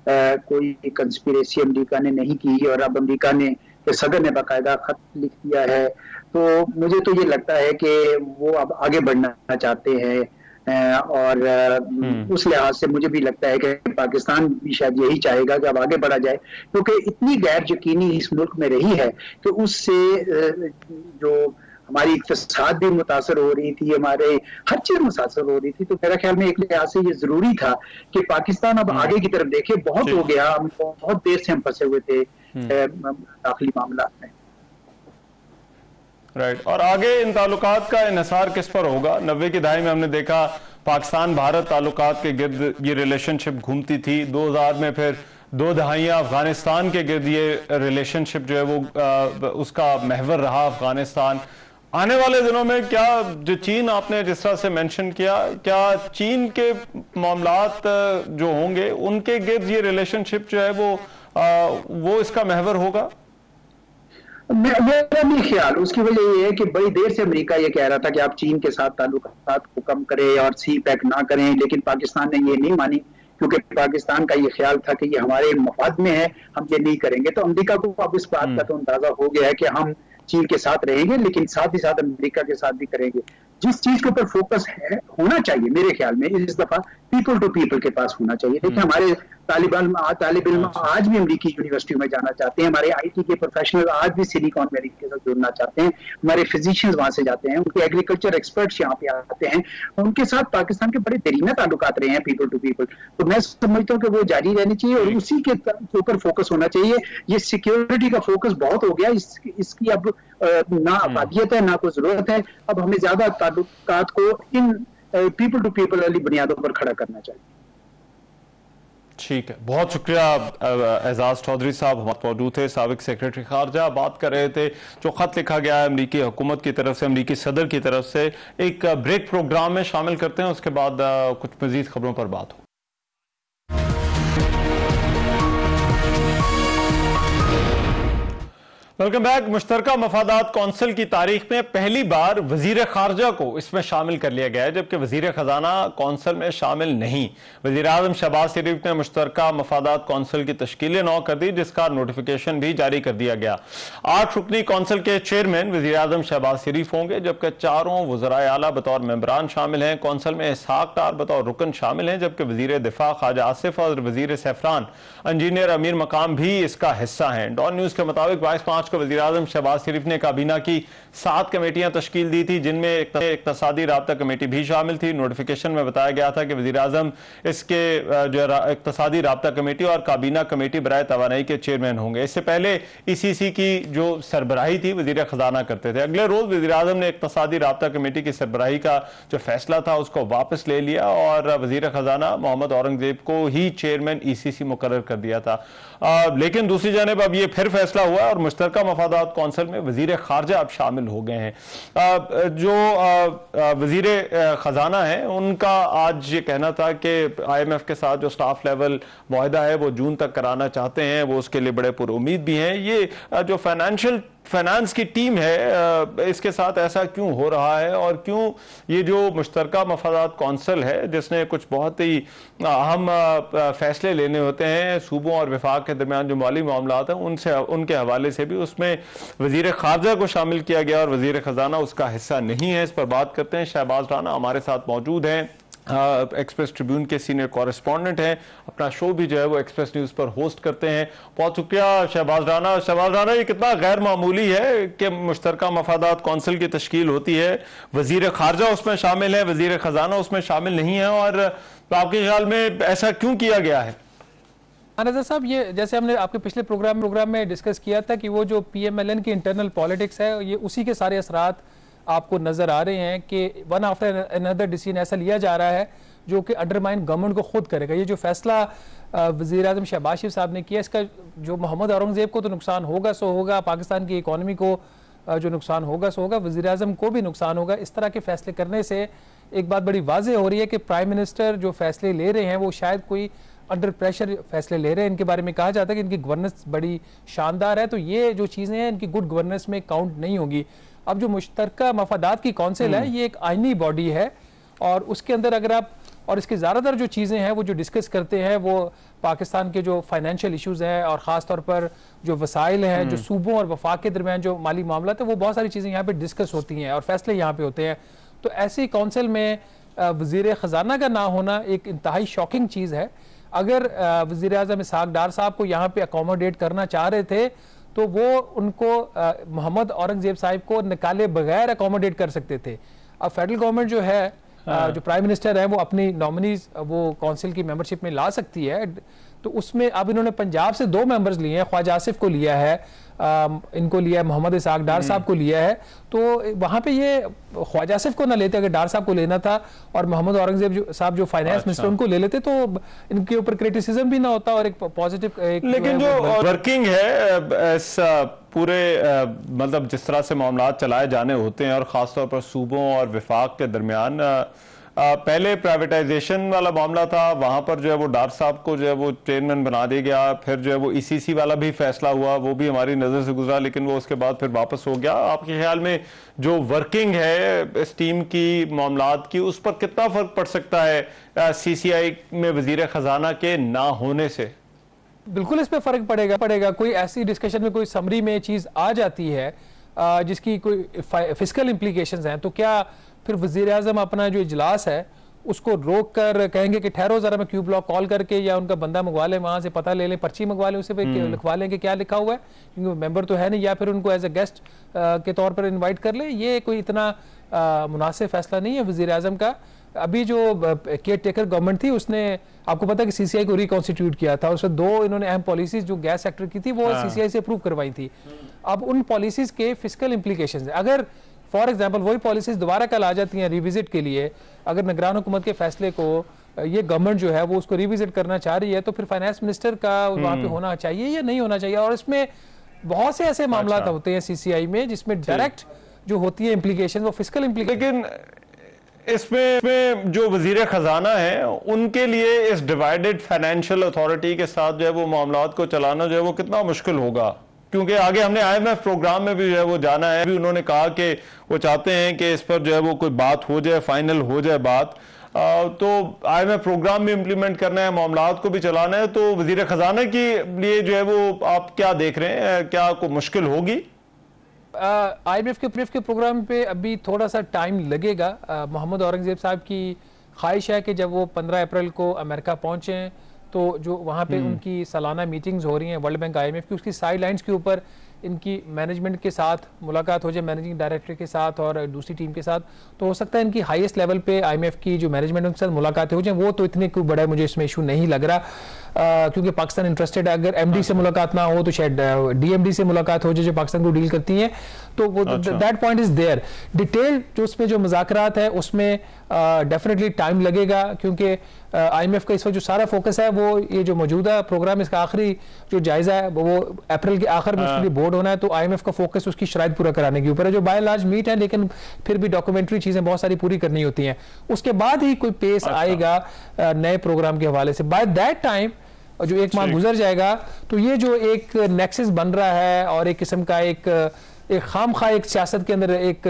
कोई कंस्पिरेसी अमेरिका ने नहीं की, और अब अमेरिका ने सदर ने बाकायदा खत लिख दिया है। तो मुझे तो ये लगता है कि वो अब आगे बढ़ना चाहते हैं, और उस लिहाज से मुझे भी लगता है कि पाकिस्तान भी शायद यही चाहेगा कि अब आगे बढ़ा जाए, क्योंकि इतनी गैर यकीनी इस मुल्क में रही है कि उससे जो हमारी इक़्तिसाद भी मुतासर हो रही थी, हमारे हर चीज मुतासर हो रही थी। तो मेरा ख्याल में एक लिहाज से ये जरूरी था कि पाकिस्तान अब आगे की तरफ देखे। बहुत हो गया, हम बहुत देर से हम फंसे हुए थे दाखिली मामला में। राइट, और आगे इन ताल्लुकात का इन्हिसार किस पर होगा? 90 की दहाई में हमने देखा पाकिस्तान भारत ताल्लुकात के गिर्द ये रिलेशनशिप घूमती थी। 2000 में फिर 2 दहाइयां अफगानिस्तान के गिर्द ये रिलेशनशिप जो है वो उसका महवर रहा अफगानिस्तान। आने वाले दिनों में क्या जो चीन आपने जिस तरह से मेंशन किया, क्या चीन के मामलात जो होंगे उनके गिर्द ये रिलेशनशिप जो है वो इसका महवर होगा? मेरा भी ख्याल, उसकी वजह ये है कि बड़ी देर से अमेरिका ये कह रहा था कि आप चीन के साथ ताल्लुकात को कम करें और सी पैक ना करें, लेकिन पाकिस्तान ने ये नहीं मानी, क्योंकि पाकिस्तान का ये ख्याल था कि ये हमारे मफाद में है, हम ये नहीं करेंगे। तो अमेरिका को अब इस बात का तो अंदाजा हो गया है कि हम चीन के साथ रहेंगे, लेकिन साथ ही साथ अमेरिका के साथ भी करेंगे। जिस चीज के ऊपर फोकस है होना चाहिए मेरे ख्याल में इस दफा पीपल टू पीपल के पास होना चाहिए। देखिए, हमारे तालिब इल्म आज भी अमेरिकी यूनिवर्सिटियों में जाना चाहते हैं, हमारे आईटी के प्रोफेशनल आज भी सिलिकॉन वैली के साथ जुड़ना चाहते हैं, हमारे फिजिशियंस वहां से जाते हैं, उनके एग्रीकल्चर एक्सपर्ट्स यहाँ पे आते हैं, उनके साथ पाकिस्तान के बड़े देरीना ताल्लुकात रहे हैं पीपल टू पीपल। तो मैं समझता हूँ कि वो जारी रहनी चाहिए और उसी के ऊपर फोकस होना चाहिए। ये सिक्योरिटी का फोकस बहुत हो गया, इसकी अब ना अफादियत है ना कोई जरूरत है। अब हमें ज्यादा ताल्लुकात को इन पीपल टू पीपल वाली बुनियादों पर खड़ा करना चाहिए। ठीक है, बहुत शुक्रिया एजाज चौधरी साहब हमारे मौजूद थे, साबिक सेक्रेटरी खारजा, बात कर रहे थे जो खत लिखा गया है अमरीकी हुकूमत की तरफ से, अमरीकी सदर की तरफ से। एक ब्रेक प्रोग्राम में शामिल करते हैं, उसके बाद कुछ मजीद खबरों पर बात हो। Welcome back. मुश्तरका मफादात कौंसिल की तारीख में पहली बार वजीर खारजा को इसमें शामिल कर लिया गया है, जबकि वजीर खजाना कौंसिल में शामिल नहीं। वजीर आजम शहबाज शरीफ ने मुश्तरका मफादात कौंसिल की तश्कील नौ कर दी, जिसका नोटिफिकेशन भी जारी कर दिया गया। 8 रुकनी कौंसिल के चेयरमैन वजीर आजम शहबाज शरीफ होंगे, जबकि 4 वज़राए आला बतौर मेंबरान शामिल हैं। कौंसिल में इसहाक डार बतौर रुकन शामिल हैं, जबकि वजीर दिफा ख्वाजा आसिफ और वजीर सैफरान इंजीनियर अमीर मकाम भी इसका हिस्सा हैं। डॉन न्यूज के मुताबिक 22 मार्च को वज़ीर आज़म शहबाज शरीफ ने काबीना की 7 कमेटियां तश्कील दी थी, जिनमें इक्तसादी राब्ता कमेटी भी शामिल थी। नोटिफिकेशन में बताया गया था कि वज़ीर आज़म इसके जो इक्तसादी राब्ता कमेटी और काबीना कमेटी बराए तवानाई के चेयरमैन होंगे। इससे पहले ECC की जो सरबराही थी वज़ीर खजाना करते थे। अगले रोज वज़ीर आज़म ने इक्तसादी राब्ता कमेटी की सरबराही का जो फैसला था उसको वापस ले लिया और वज़ीर खजाना मोहम्मद औरंगजेब को ही चेयरमैन ECC मुकर्रर कर दिया था। लेकिन दूसरी जानिब अब ये फिर फैसला हुआ और मुश्तरका मफादात कौंसिल में वजीर खारजा अब शामिल हो गए हैं। जो वजीर खजाना है उनका आज ये कहना था कि IMF के साथ जो स्टाफ लेवल मुआहदा है वो जून तक कराना चाहते हैं, वो उसके लिए बड़े पुरुमीद भी हैं। ये जो फाइनेंस की टीम है इसके साथ ऐसा क्यों हो रहा है और क्यों ये जो मुश्तरका मफादात कौंसिल है जिसने कुछ बहुत ही अहम फैसले लेने होते हैं सूबों और विफाक के दरमियान जो माली मामलात हैं उनसे उनके हवाले से भी उसमें वजीर खारजा को शामिल किया गया और वजीर खजाना उसका हिस्सा नहीं है। इस पर बात करते हैं। शहबाज राना हमारे साथ मौजूद हैं, एक्सप्रेस ट्रिब्यून के सीनियर कॉरेस्पॉन्डेंट हैं, अपना शो भी जो है वो एक्सप्रेस न्यूज़ पर होस्ट करते हैं। बहुत शुक्रिया शहबाज राना। शहबाज राना, ये कितना गैर मामूली है कि मुश्तरका मफादात कौंसिल की तश्कील होती है, वजीर खारजा उसमें शामिल है, वजीर खजाना उसमें शामिल नहीं है, और आपके ख्याल में ऐसा क्यों किया गया है? रज़ा साहब, ये जैसे हमने आपके पिछले प्रोग्राम में डिस्कस किया था कि वो जो PMLN की इंटरनल पॉलिटिक्स है, ये उसी के सारे असरात आपको नज़र आ रहे हैं कि वन आफ्टर अनदर डिसीजन ऐसा लिया जा रहा है जो कि अंडरमाइन गवर्नमेंट को खुद करेगा। ये जो फैसला वज़ीर-ए-आज़म शहबाज शरीफ साहब ने किया, इसका जो मोहम्मद औरंगज़ेब को तो नुकसान होगा सो होगा, पाकिस्तान की इकॉनमी को जो नुकसान होगा सो होगा, वज़ीर-ए-आज़म को भी नुकसान होगा। इस तरह के फैसले करने से एक बात बड़ी वाज़ेह हो रही है कि प्राइम मिनिस्टर जो फैसले ले रहे हैं वो शायद कोई अंडर प्रेशर फैसले ले रहे हैं। इनके बारे में कहा जाता है कि इनकी गवर्नेंस बड़ी शानदार है, तो ये जो चीज़ें हैं इनकी गुड गवर्नेंस में काउंट नहीं होगी। अब जो मुश्तरका मफादात की कौंसिल है, ये एक आइनी बॉडी है और उसके अंदर अगर आप, और इसकी ज़्यादातर जो चीज़ें हैं वो जो डिस्कस करते हैं वो पाकिस्तान के जो फाइनेंशियल इश्यूज़ हैं और ख़ास तौर पर जो वसाइल हैं, जो सूबों और वफाक के दरमियान जो माली मामला है, वो बहुत सारी चीज़ें यहाँ पे डिस्कस होती हैं और फैसले यहाँ पे होते हैं। तो ऐसी कौंसिल में वज़ीर ख़जाना का ना होना एक इंतहाई शॉकिंग चीज़ है। अगर वज़ीर-ए-आज़म इसहाक डार साहब को यहाँ पे अकोमोडेट करना चाह रहे थे तो वो उनको मोहम्मद औरंगज़ेब साहब को निकाले बगैर अकोमोडेट कर सकते थे। अब फेडरल गवर्नमेंट जो है, जो प्राइम मिनिस्टर है, वो अपनी नॉमिनीज वो काउंसिल की मेंबरशिप में ला सकती है। तो उसमें अब इन्होंने पंजाब से 2 मेंबर्स लिए हैं, ख्वाजा आसिफ को लिया है, इनको लिया है, मोहम्मद इसहाक डार साहब को लिया है। तो वहाँ पे ये ख्वाजा आसिफ को ना लेते, अगर डार साहब को लेना था और मोहम्मद औरंगज़ेब साहब जो फाइनेंस मिनिस्टर उनको ले लेते तो इनके ऊपर क्रिटिसिज्म भी ना होता और एक पॉजिटिव लेकिन जो वर्किंग है इस पूरे मतलब जिस तरह से मामला चलाए जाने होते हैं और ख़ासतौर पर सूबों और विफाक के दरमियान, पहले प्राइवेटाइजेशन वाला मामला था, वहां पर जो है वो डार साहब को जो है वो चेयरमैन बना दिया गया। फिर जो है वो ECC वाला भी फैसला हुआ, वो भी हमारी नज़र से गुजरा, लेकिन वो उसके बाद फिर वापस हो गया। आपके ख्याल में जो वर्किंग है इस टीम की मामलात की, उस पर कितना फ़र्क पड़ सकता है CCI में वज़ीर ख़जाना के ना होने से? बिल्कुल इस पर फ़र्क पड़ेगा। कोई ऐसी डिस्कशन में कोई समरी में चीज़ आ जाती है जिसकी कोई फिस्कल इम्प्लीकेशंस हैं, तो क्या फिर वज़ीर-ए-आज़म अपना जो इजलास है उसको रोक कर कहेंगे कि ठहरो ज़रा, मैं क्यू ब्लॉक कॉल करके या उनका बंदा मंगवा लें, वहाँ से पता ले लें, पर्ची मंगवा लें, उसे पे लिखवा लें कि क्या लिखा हुआ है, क्योंकि मेंबर तो है नहीं, या फिर उनको एज ए गेस्ट के तौर पर इन्वाइट कर लें। ये कोई इतना मुनासिब फैसला नहीं है वज़ीर-ए-आज़म का। अभी जो केयर टेकर गवर्नमेंट थी उसने, आपको पता है कि CCI को रिकॉन्स्टिट्यूट किया था, उसमें 2 इन्होंने अहम पॉलिसीज जो गैस सेक्टर की थी वो CCI से अप्रूव करवाई थी। अब उन पॉलिसीज के फिस्कल इम्प्लीकेशंस है, अगर फॉर एग्जांपल वही पॉलिसीज दोबारा कल आ जाती हैं रिविजिट के लिए, अगर निगरान हुकूमत के फैसले को ये गवर्नमेंट जो है वो उसको रिविजिट करना चाह रही है, तो फिर फाइनेंस मिनिस्टर का वहाँ पे होना चाहिए या नहीं होना चाहिए। और इसमें बहुत से ऐसे मामला होते हैं CCI में जिसमें डायरेक्ट जो होती है इम्प्लीकेशन वो फिस्कल इम्प्लीकेशन। लेकिन इसमें जो वजीर खजाना है उनके लिए इस डिवाइडेड फाइनेंशियल अथॉरिटी के साथ जो है वो मामलात को चलाना जो है वो कितना मुश्किल होगा, क्योंकि आगे हमने IMF प्रोग्राम में भी जो है वो जाना है। भी उन्होंने कहा कि वो चाहते हैं कि इस पर जो है वो कोई बात हो जाए, फाइनल हो जाए बात, तो IMF प्रोग्राम भी इम्प्लीमेंट करना है, मामलात को भी चलाना है। तो वजीर खजाना के लिए जो है वो आप क्या देख रहे हैं, क्या कोई मुश्किल होगी? IMF के प्रोग्राम पे अभी थोड़ा सा टाइम लगेगा। मोहम्मद औरंगज़ेब साहब की ख्वाहिश है कि जब वो 15 अप्रैल को अमेरिका पहुँचें तो जो वहाँ पे उनकी सालाना मीटिंग्स हो रही हैं वर्ल्ड बैंक IMF की, उसकी साइड लाइन्स के ऊपर इनकी मैनेजमेंट के साथ मुलाकात हो जाए, मैनेजिंग डायरेक्टर के साथ और दूसरी टीम के साथ। तो हो सकता है इनकी हाईएस्ट लेवल पे IMF की जो मैनेजमेंट उनके साथ मुलाकातें हो जाए। वो तो इतने कोई बड़ा मुझे इसमें इशू नहीं लग रहा, क्योंकि पाकिस्तान इंटरेस्टेड है। अगर MD से मुलाकात ना हो तो शायद DMD से मुलाकात हो जाए जो पाकिस्तान को डील करती हैं, तो वो that point is there. Detail जो उसमें जो मुज़ाकरात है उसमें डेफिनेटली टाइम लगेगा, क्योंकि IMF का इस वक्त जो सारा फोकस है वो ये जो मौजूदा प्रोग्राम, इसका आखिरी जो जायजा है वो अप्रैल के आखिर में उसके लिए बोर्ड होना है। तो IMF का फोकस उसकी शराइत पूरा कराने के ऊपर है, जो बाय लार्ज मीट है, लेकिन फिर भी डॉक्यूमेंट्री चीजें बहुत सारी पूरी करनी होती हैं। उसके बाद ही कोई पेस आएगा नए प्रोग्राम के हवाले से। बाय दैट टाइम जो 1 माह गुजर जाएगा, तो ये जो एक नेक्सस बन रहा है और एक किस्म का एक खामखा एक सियासत के अंदर एक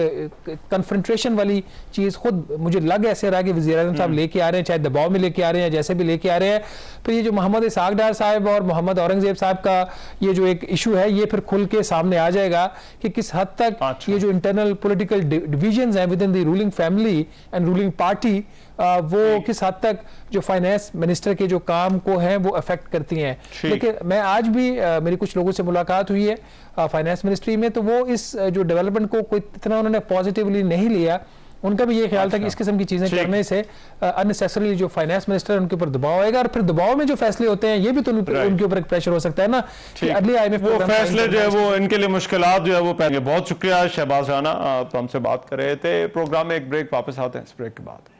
कन्फ्रंट्रेशन वाली चीज़ खुद मुझे लग ऐसे रहा कि वज़ीर-ए-आज़म साहब लेके आ रहे हैं, चाहे दबाव में लेके आ रहे हैं, जैसे भी लेके आ रहे हैं। फिर ये जो मोहम्मद इसहाक डार साहब और मोहम्मद औरंगज़ेब साहब का ये जो एक इशू है, ये फिर खुल के सामने आ जाएगा कि किस हद तक ये जो इंटरनल पॉलिटिकल डिविजन्स हैं with in the ruling family and ruling party, वो किस हद तक जो फाइनेंस मिनिस्टर के जो काम को हैं वो अफेक्ट करती हैं। लेकिन मैं आज भी मेरी कुछ लोगों से मुलाकात हुई है फाइनेंस मिनिस्ट्री में, तो वो इस जो डेवलपमेंट को कोई इतना उन्होंने पॉजिटिवली नहीं लिया। उनका भी ये ख्याल था कि इस किस्म की चीजें करने से अननेसेसरीली जो फाइनेंस मिनिस्टर है उनके ऊपर दबाव आएगा, और फिर दबाव में जो फैसले होते हैं ये भी तो उनके ऊपर एक प्रेशर हो सकता है ना कि अगले IMF वो फैसले जो है वो इनके लिए मुश्किलात जो है वो पहले। बहुत शुक्रिया शहबाज राना, आप हमसे बात कर रहे थे। प्रोग्राम में एक ब्रेक, वापस आते हैं इस ब्रेक के बाद।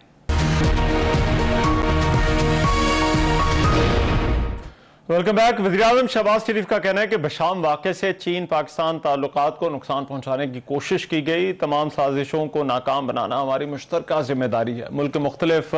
Welcome back. वज़ीर-ए-आज़म शहबाज शरीफ का कहना है कि बशाम वाक़े से चीन पाकिस्तान ताल्लुकात को नुकसान पहुंचाने की कोशिश की गई। तमाम साजिशों को नाकाम बनाना हमारी मुश्तरका जिम्मेदारी है। मुल्क के मुख्तलिफ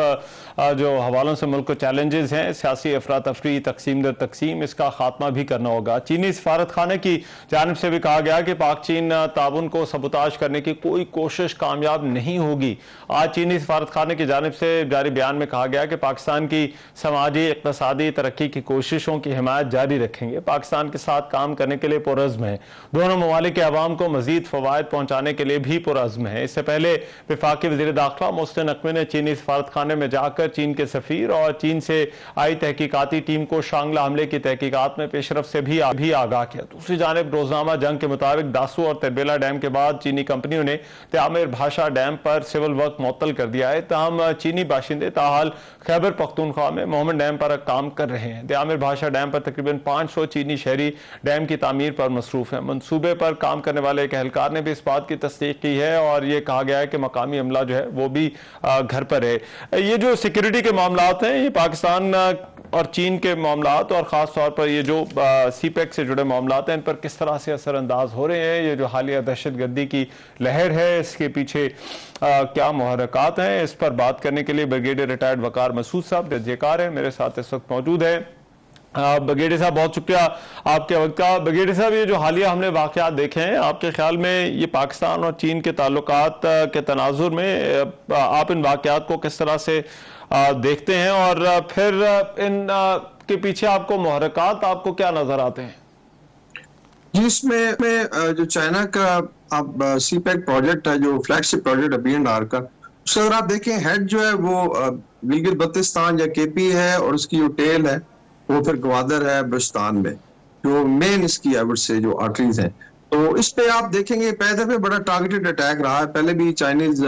जो हवालों से मुल्क को चैलेंजेस हैं, सियासी अफरा तफरी, तकसीम दर तकसीम, इसका खात्मा भी करना होगा। चीनी सफारत खाने की जानिब से भी कहा गया कि पाक चीन ताउन को सबूताज करने की कोई कोशिश कामयाब नहीं होगी। आज चीनी सफारत खाने की जानिब से जारी बयान में कहा गया कि पाकिस्तान की समाजी इक़्तिसादी तरक्की की कोशिशों की हिमायत जारी रखेंगे। पाकिस्तान के साथ काम करने के लिए पुरअज़्म है। दोनों ममालिक के अवाम को मजीद फवायद पहुंचाने के लिए भी पुरअज़्म है। इससे पहले वफाकी वज़ीर दाखिला मोहसिन नकवी ने चीनी सफारत खाने में जाकर चीन के सफीर और चीन से आई तहकीकाती टीम को शांगला हमले की तहकीकात में पेशरफ से भी आगाह किया। दूसरी जानिब रोजनामा जंग के मुताबिक दासू और तरबेला डैम के बाद चीनी कंपनियों ने त्यामिर भाषा डैम पर सिविल वर्क मुअत्तल कर दिया है। तमाम चीनी बाशिंदे ताहाल खैबर पख्तूनख्वा में मोहम्मद डैम पर काम कर रहे हैं। त्यामिर भाषा डैम पर तकरीबन 500 चीनी शहरी डैम की तामीर पर मसरूफ है। मंसूबे पर काम करने वाले एक एहलकार ने भी इस बात की तस्दीक की है और ये कहा गया है कि मकामी अमला जो है वो भी घर पर है। ये जो सिक्योरिटी के मामलात हैं, ये पाकिस्तान और चीन के मामलात और ख़ास तौर पर ये जो CPEC से जुड़े मामलात हैं, इन पर किस तरह से असरअंदाज हो रहे हैं? ये जो हालिया दहशतगर्दी की लहर है, इसके पीछे क्या मुहर्रकात हैं? इस पर बात करने के लिए ब्रिगेडियर रिटायर्ड वकार मसूद साहब जजेकार है, मेरे साथ इस वक्त मौजूद है। ब्रिगेडियर साहब बहुत शुक्रिया आपके वक्त का। ब्रिगेडियर साहब, ये जो हालिया हमने वाक़यात देखे हैं, आपके ख्याल में ये पाकिस्तान और चीन के ताल्लुकात के तनाजुर में आप इन वाक़यात को किस तरह से देखते हैं और फिर इन के पीछे आपको मुहर्रकात आपको क्या नजर आते हैं? जी, इसमें जो चाइना का अब CPEC प्रोजेक्ट है, जो फ्लैगशिप प्रोजेक्ट है B&R का, उसका अगर आप देखें हेड जो है वो गिलगित बल्तिस्तान या KP है और उसकी जो टेल है वो फिर ग्वादर है बलूचिस्तान में, जो मेन इसकी एवट से जो आर्टरीज हैं। तो इस पे आप देखेंगे पहले पे बड़ा टारगेटेड अटैक रहा है। पहले भी चाइनीज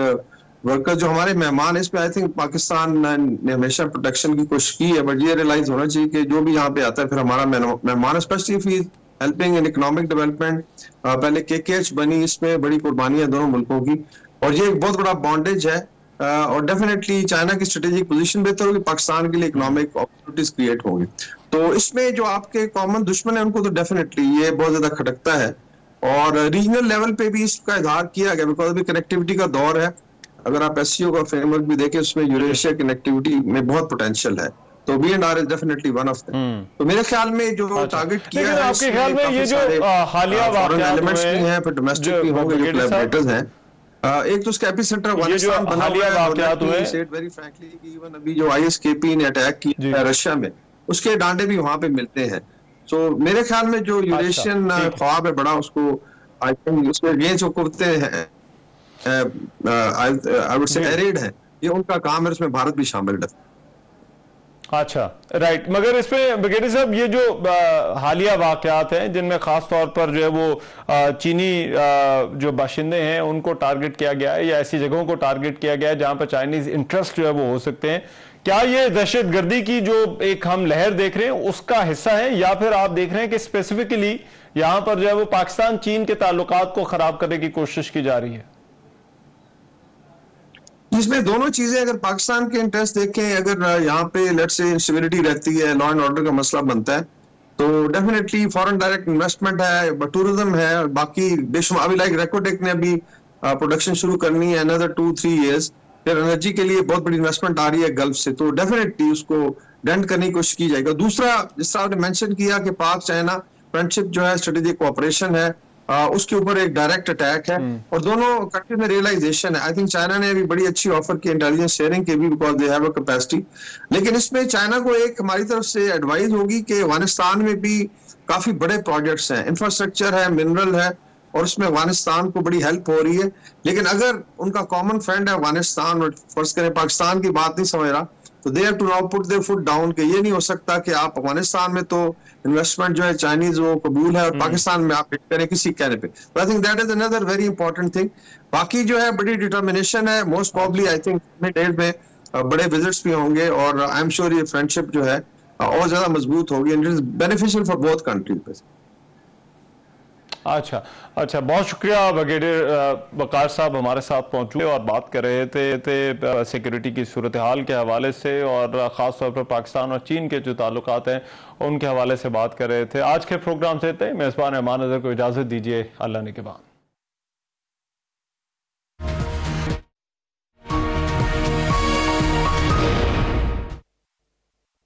वर्कर जो हमारे मेहमान, इस पे आई थिंक पाकिस्तान ने हमेशा प्रोटेक्शन की कोशिश की है, बट ये रियलाइज होना चाहिए कि जो भी यहाँ पे आता है फिर हमारा मेहमान, specially fee helping in economic development. पहले KKH बनी, इसमें बड़ी कुर्बानियां दोनों मुल्कों की, और ये एक बहुत बड़ा बॉन्डेज है। और डेफिनेटली चाइना की स्ट्रेटेजिक पोजीशन बेहतर होगी, पाकिस्तान के लिए इकोनॉमिक अपॉर्चुनिटीज क्रिएट होंगी। तो इसमें जो आपके कॉमन दुश्मन है उनको तो डेफिनेटली ये बहुत ज्यादा खटकता है, और रीजनल लेवल पे भी इसका इजहार किया गया, बिकॉज अभी कनेक्टिविटी का दौर है। अगर आप SCO का फ्रेमवर्क भी देखें, उसमें यूरेशिया कनेक्टिविटी में बहुत पोटेंशियल है। तो B&R is definitely one of them. तो मेरे ख्याल में जो टारगेट किया है, आपके ख्याल में ये जो हालिया वाक़यात एलिमेंट्स भी हैं, फिर डोमेस्टिक भी होंगे, जो कोलैबोरेटर्स हैं। एक तो स्कैपी सेंटर अफगानिस्तान बना हुआ है, वेरी फ्रैंकली कि इवन अभी जो ISKP ने अटैक किया है रशिया में, उसके डांडे भी वहां पे मिलते हैं। सो मेरे ख्याल में जो यूरेशियन ख्वाब है बड़ा, उसको आई थिंक उसमें ये जो कुर्ते हैं आई वुड से एरिड है, ये उनका काम है, उसमें भारत भी शामिल है। अच्छा, राइट। मगर इसमें ब्रिगेडियर साहब, ये जो हालिया वाक़यात हैं जिनमें खास तौर पर जो है वो चीनी जो बाशिंदे हैं उनको टारगेट किया गया है या ऐसी जगहों को टारगेट किया गया है जहां पर चाइनीज इंटरेस्ट जो है वो हो सकते हैं, क्या ये दहशतगर्दी की जो एक हम लहर देख रहे हैं उसका हिस्सा है, या फिर आप देख रहे हैं कि स्पेसिफिकली यहां पर जो है वो पाकिस्तान चीन के ताल्लुकात को खराब करने की कोशिश की जा रही है? इसमें दोनों चीजें, अगर पाकिस्तान के इंटरेस्ट देखें, अगर यहाँ पे लेट्स से इंस्टेबिलिटी रहती है, लॉ एंड ऑर्डर का मसला बनता है, तो डेफिनेटली फॉरेन डायरेक्ट इन्वेस्टमेंट है, टूरिज्म है, बाकी देशों अभी लाइक रेकोटेक ने अभी प्रोडक्शन शुरू करनी है अनदर 2-3 years, फिर एनर्जी के लिए बहुत बड़ी इन्वेस्टमेंट आ रही है गल्फ से, तो डेफिनेटली उसको डेंट करने की कोशिश की जाएगी। दूसरा, जिस तरह आपने मेंशन किया कि पाक चाइना फ्रेंडशिप जो है, स्ट्रेटेजिक कोऑपरेशन है, उसके ऊपर एक डायरेक्ट अटैक है, और दोनों कंट्रीज में रियलाइजेशन है। आई थिंक चाइना ने भी बड़ी अच्छी ऑफर की इंटेलिजेंस शेयरिंग के भी, because they have a capacity. लेकिन इसमें चाइना को एक हमारी तरफ से एडवाइस होगी कि अफगानिस्तान में भी काफी बड़े प्रोजेक्ट्स हैं, इंफ्रास्ट्रक्चर है, मिनरल है, और उसमें अफगानिस्तान को बड़ी हेल्प हो रही है। लेकिन अगर उनका कॉमन फ्रेंड है अफगानिस्तान, और फर्ज करें पाकिस्तान की बात नहीं समझ रहा, तो they have to now put their foot down कि ये नहीं हो सकता कि आप अफगानिस्तान में तो इन्वेस्टमेंट जो है चाइनीज वो कबूल है और पाकिस्तान में आप हिट करें किसी कहने पे। I think that is another very important thing. बाकी जो है बड़ी डिटर्मिनेशन है, most probably I think date में बड़े विजिट्स भी होंगे और आई एम श्योर ये फ्रेंडशिप जो है और ज्यादा मजबूत होगी and it is beneficial for both countries. अच्छा, बहुत शुक्रिया ब्रिगेडियर वकार साहब हमारे साथ पहुंचे और बात कर रहे थे सिक्योरिटी की सूरत हाल के हवाले से और ख़ास तौर पर पाकिस्तान और चीन के जो ताल्लुकात हैं उनके हवाले से बात कर रहे थे। आज के प्रोग्राम से मेज़बान रहमान नज़र को इजाज़त दीजिए। अल्लाह ने के बाद।